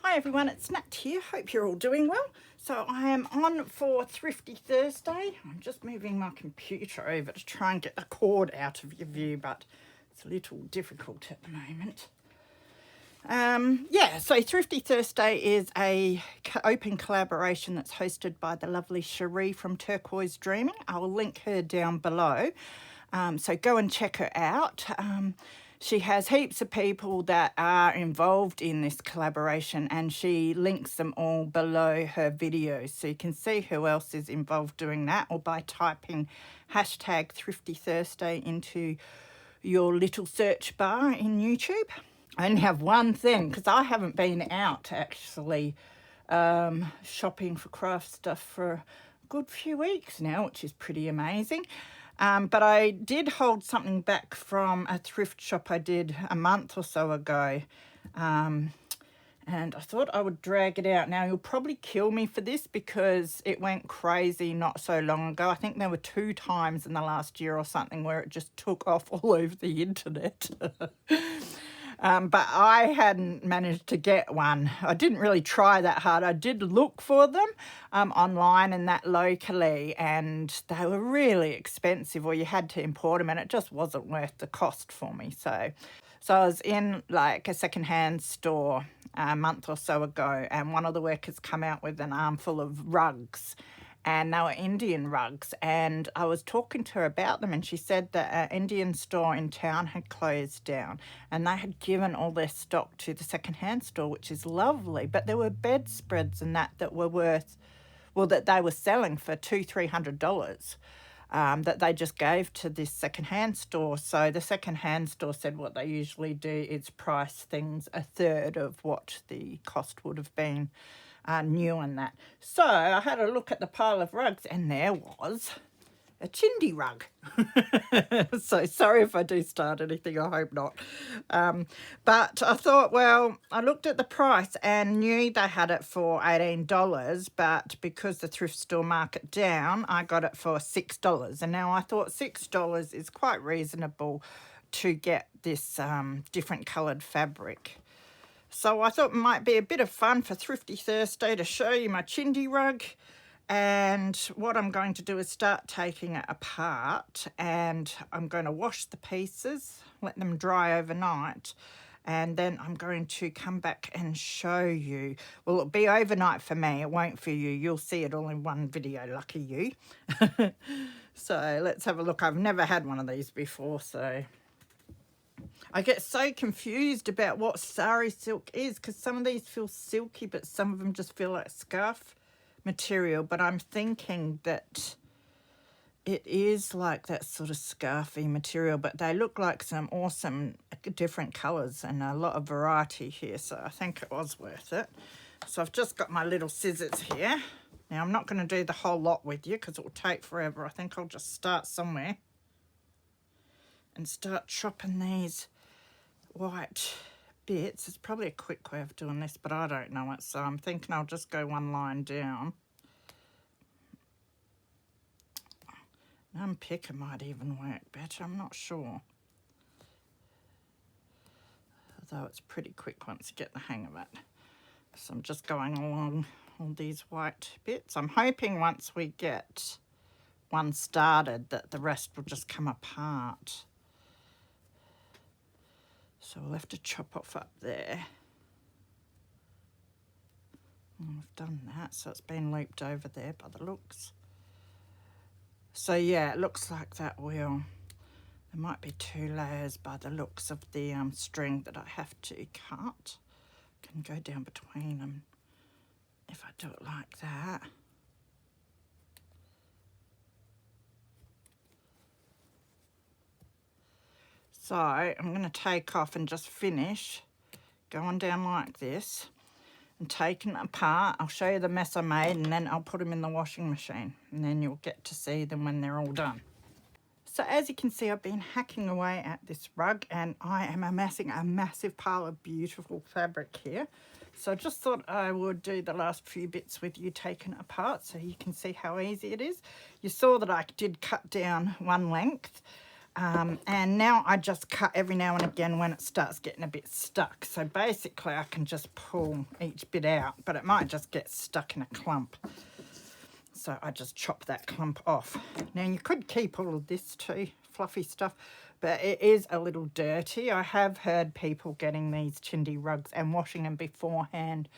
Hi everyone, it's Nat here. Hope you're all doing well. So I am on for Thrifty Thursday. I'm just moving my computer over to try and get the cord out of your view, but it's a little difficult at the moment. So Thrifty Thursday is a open collaboration that's hosted by the lovely Cherie from Turquoise Dreaming. I'll link her down below. So go and check her out. She has heaps of people that are involved in this collaboration, and she links them all below her videos. So you can see who else is involved doing that, or by typing hashtag Thrifty Thursday into your little search bar in YouTube. I only have one thing because I haven't been out actually shopping for craft stuff for a good few weeks now, which is pretty amazing. But I did hold something back from a thrift shop I did a month or so ago. And I thought I would drag it out. Now, you'll probably kill me for this because it went crazy not so long ago. I think there were 2 times in the last year or something where it just took off all over the internet. But I hadn't managed to get one. I didn't really try that hard. I did look for them online and that locally, and they were really expensive, or you had to import them, and it just wasn't worth the cost for me. So I was in like a secondhand store a month or so ago, and one of the workers come out with an armful of rugs. And they were Indian rugs, and I was talking to her about them, and she said that an Indian store in town had closed down and they had given all their stock to the secondhand store, which is lovely. But there were bedspreads and that were worth, well, that they were selling for $200-300 that they just gave to this secondhand store. So the secondhand store said what they usually do is price things a third of what the cost would have been new and that. So I had a look at the pile of rugs, and there was a chindi rug. So sorry if I do start anything, I hope not. But I thought, well, I looked at the price and knew they had it for $18, but because the thrift store marked down, I got it for $6. And now I thought $6 is quite reasonable to get this different coloured fabric. So I thought it might be a bit of fun for Thrifty Thursday to show you my chindi rug. And what I'm going to do is start taking it apart, and I'm going to wash the pieces, let them dry overnight, and then I'm going to come back and show you. Well, it'll be overnight for me, it won't for you. You'll see it all in one video, lucky you. So let's have a look. I've never had one of these before, so I get so confused about what sari silk is, because some of these feel silky, but some of them just feel like scarf material. But I'm thinking that it is like that sort of scarfy material, but they look like some awesome different colours and a lot of variety here. So I think it was worth it. So I've just got my little scissors here. Now I'm not going to do the whole lot with you because it will take forever. I think I'll just start somewhere and start chopping these white bits. It's probably a quick way of doing this, but I don't know it, so I'm thinking I'll just go one line down. Unpicker might even work better, I'm not sure. Although it's pretty quick once you get the hang of it. So I'm just going along all these white bits. I'm hoping once we get one started that the rest will just come apart. So we'll have to chop off up there. And we've done that, so it's been looped over there by the looks. So yeah, it looks like that will. There might be 2 layers by the looks of the string that I have to cut. Can go down between them if I do it like that. So I'm going to take off and just finish going down like this and taking it apart. I'll show you the mess I made, and then I'll put them in the washing machine, and then you'll get to see them when they're all done. So as you can see, I've been hacking away at this rug, and I am amassing a massive pile of beautiful fabric here. So I just thought I would do the last few bits with you taking it apart so you can see how easy it is. You saw that I did cut down one length. And now I just cut every now and again when it starts getting a bit stuck. So basically I can just pull each bit out, but it might just get stuck in a clump. So I just chop that clump off. Now you could keep all of this too, fluffy stuff, but it is a little dirty. I have heard people getting these chindi rugs and washing them beforehand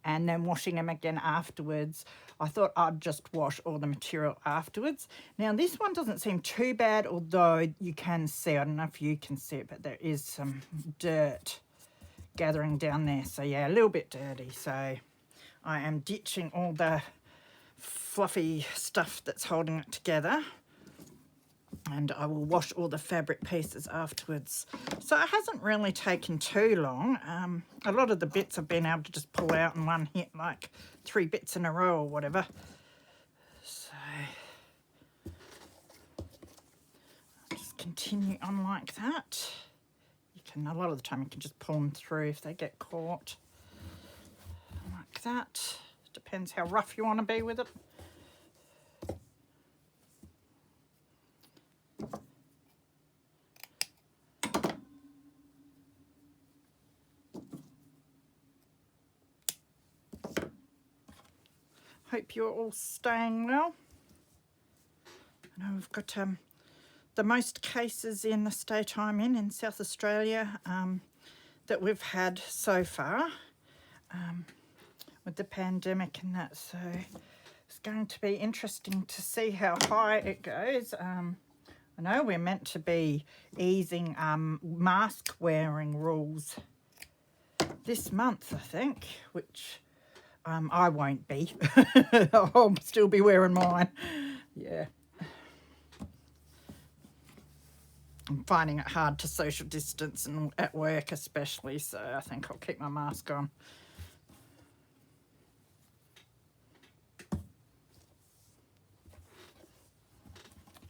and then washing them again afterwards. I thought I'd just wash all the material afterwards. Now this one doesn't seem too bad, although you can see, I don't know if you can see it, but there is some dirt gathering down there. So yeah, a little bit dirty. So I am ditching all the fluffy stuff that's holding it together, and I will wash all the fabric pieces afterwards. So it hasn't really taken too long. A lot of the bits I've been able to just pull out in one hit, like 3 bits in a row or whatever. So I'll just continue on like that. You can, a lot of the time you can just pull them through if they get caught. Like that. Depends how rough you want to be with it. Hope you're all staying well. I know we've got the most cases in the state I'm in South Australia, that we've had so far with the pandemic and that. So it's going to be interesting to see how high it goes. I know we're meant to be easing mask wearing rules this month, I think, which I won't be. I'll still be wearing mine. Yeah. I'm finding it hard to social distance and at work especially, so I think I'll keep my mask on.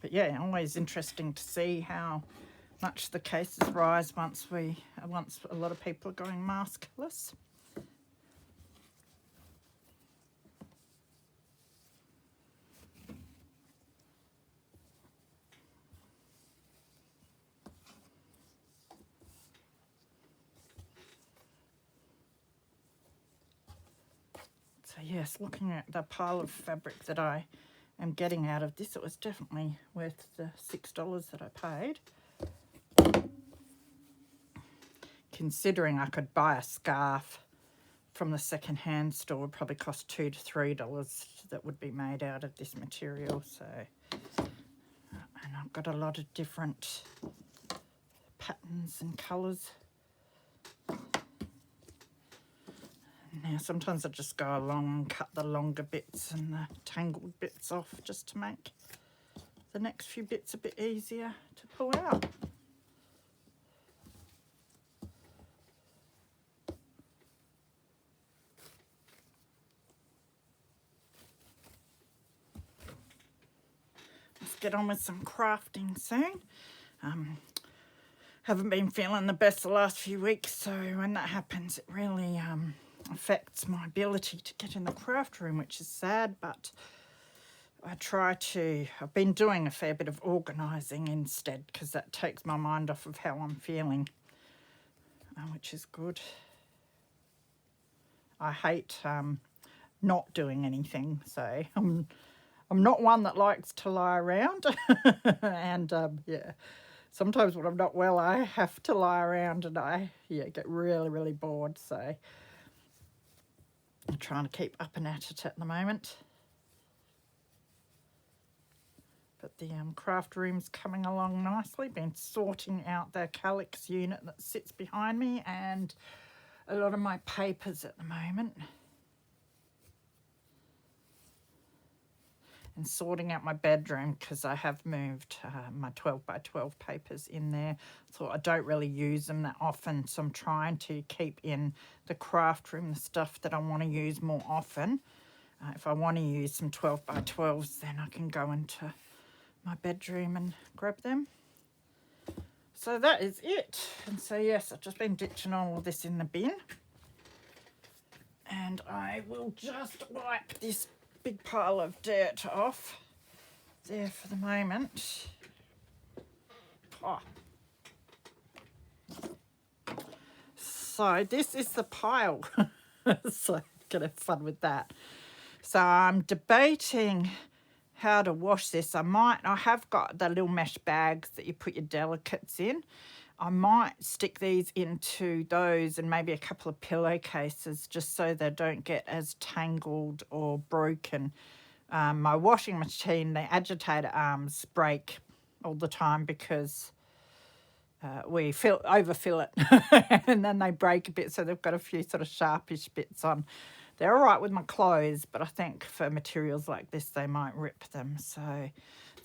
But yeah, always interesting to see how much the cases rise once a lot of people are going maskless. So yes, looking at the pile of fabric that I am getting out of this, it was definitely worth the $6 that I paid. Considering I could buy a scarf from the second-hand store, would probably cost $2 to $3 that would be made out of this material. So, and I've got a lot of different patterns and colours. Now sometimes I just go along and cut the longer bits and the tangled bits off just to make the next few bits a bit easier to pull out. Let's get on with some crafting soon. Haven't been feeling the best the last few weeks, so when that happens it really affects my ability to get in the craft room, which is sad, but I've been doing a fair bit of organising instead, because that takes my mind off of how I'm feeling, which is good. I hate not doing anything, so I'm not one that likes to lie around. And yeah, sometimes when I'm not well I have to lie around and I get really, really bored, so I'm trying to keep up and at it at the moment. But the craft room's coming along nicely. Been sorting out the calyx unit that sits behind me and a lot of my papers at the moment. And sorting out my bedroom, because I have moved my 12 by 12 papers in there. So I don't really use them that often, so I'm trying to keep in the craft room the stuff that I want to use more often. If I want to use some 12 by 12s, then I can go into my bedroom and grab them. So that is it. And so yes, I've just been ditching all of this in the bin. And I will just wipe this big pile of dirt off there for the moment. Oh. So this is the pile. So gonna have fun with that. So I'm debating how to wash this. I have got the little mesh bags that you put your delicates in. I might stick these into those and maybe a couple of pillowcases just so they don't get as tangled or broken. My washing machine, the agitator arms break all the time because we overfill it and then they break a bit, so they've got a few sort of sharpish bits on. They're all right with my clothes, but I think for materials like this they might rip them. So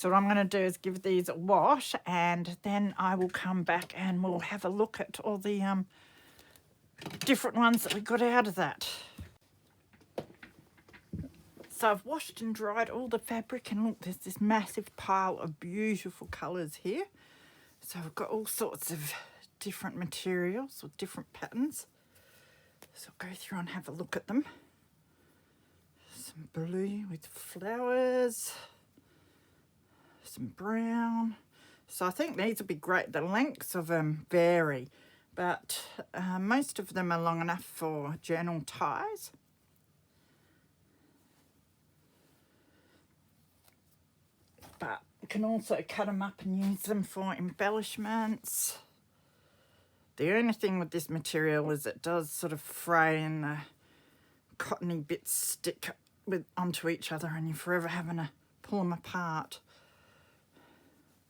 what I'm going to do is give these a wash, and then I will come back and we'll have a look at all the different ones that we got out of that. So I've washed and dried all the fabric, and look, there's this massive pile of beautiful colours here. So I've got all sorts of different materials with different patterns. So I'll go through and have a look at them. Some blue with flowers, some brown. So I think these will be great. The lengths of them vary, but most of them are long enough for journal ties. But you can also cut them up and use them for embellishments. The only thing with this material is it does sort of fray and the cottony bits stick onto each other and you're forever having to pull them apart.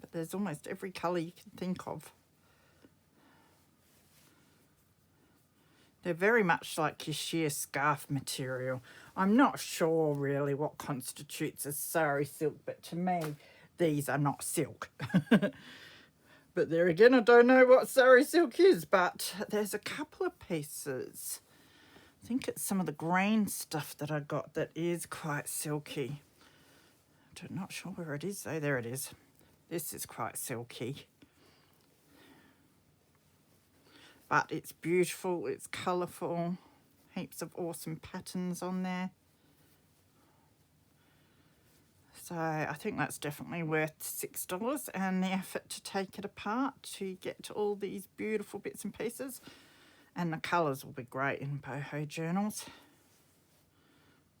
But there's almost every colour you can think of. They're very much like your sheer scarf material. I'm not sure really what constitutes a sari silk, but to me, these are not silk. But there again, I don't know what sari silk is, but there's a couple of pieces. I think it's some of the green stuff that I got that is quite silky. I'm not sure where it is though. There it is. This is quite silky. But it's beautiful, it's colourful, heaps of awesome patterns on there. So I think that's definitely worth $6 and the effort to take it apart to get to all these beautiful bits and pieces. And the colours will be great in boho journals.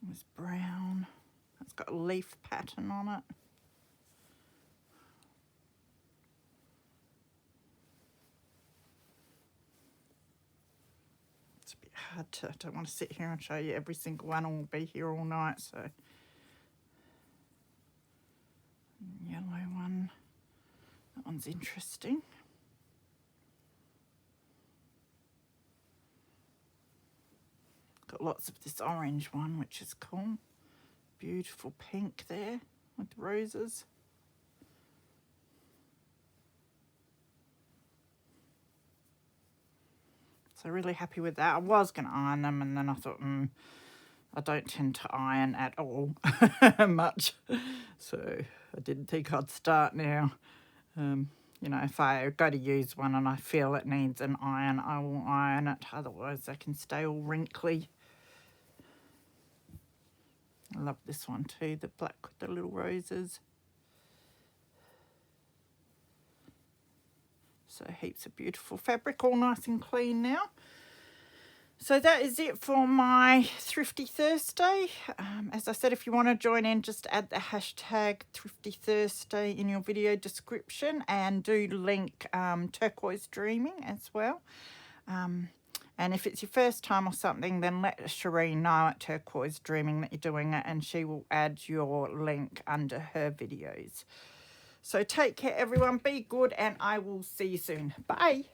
There's brown. It's got a leaf pattern on it. It's a bit hard to, I don't want to sit here and show you every single one, and we'll be here all night, so. Yellow one, that one's interesting. Got lots of this orange one, which is cool. Beautiful pink there with roses. So really happy with that. I was going to iron them, and then I thought, I don't tend to iron at all much. So I didn't think I'd start now. You know, if I go to use one and I feel it needs an iron, I will iron it. Otherwise, they can stay all wrinkly. I love this one too, the black with the little roses. So heaps of beautiful fabric, all nice and clean now. So that is it for my Thrifty Thursday. As I said, if you want to join in, just add the hashtag Thrifty Thursday in your video description, and do link Turquoise Dreaming as well. And if it's your first time or something, then let Cherie know at Turquoise Dreaming that you're doing it, and she will add your link under her videos. So take care, everyone. Be good, and I will see you soon. Bye.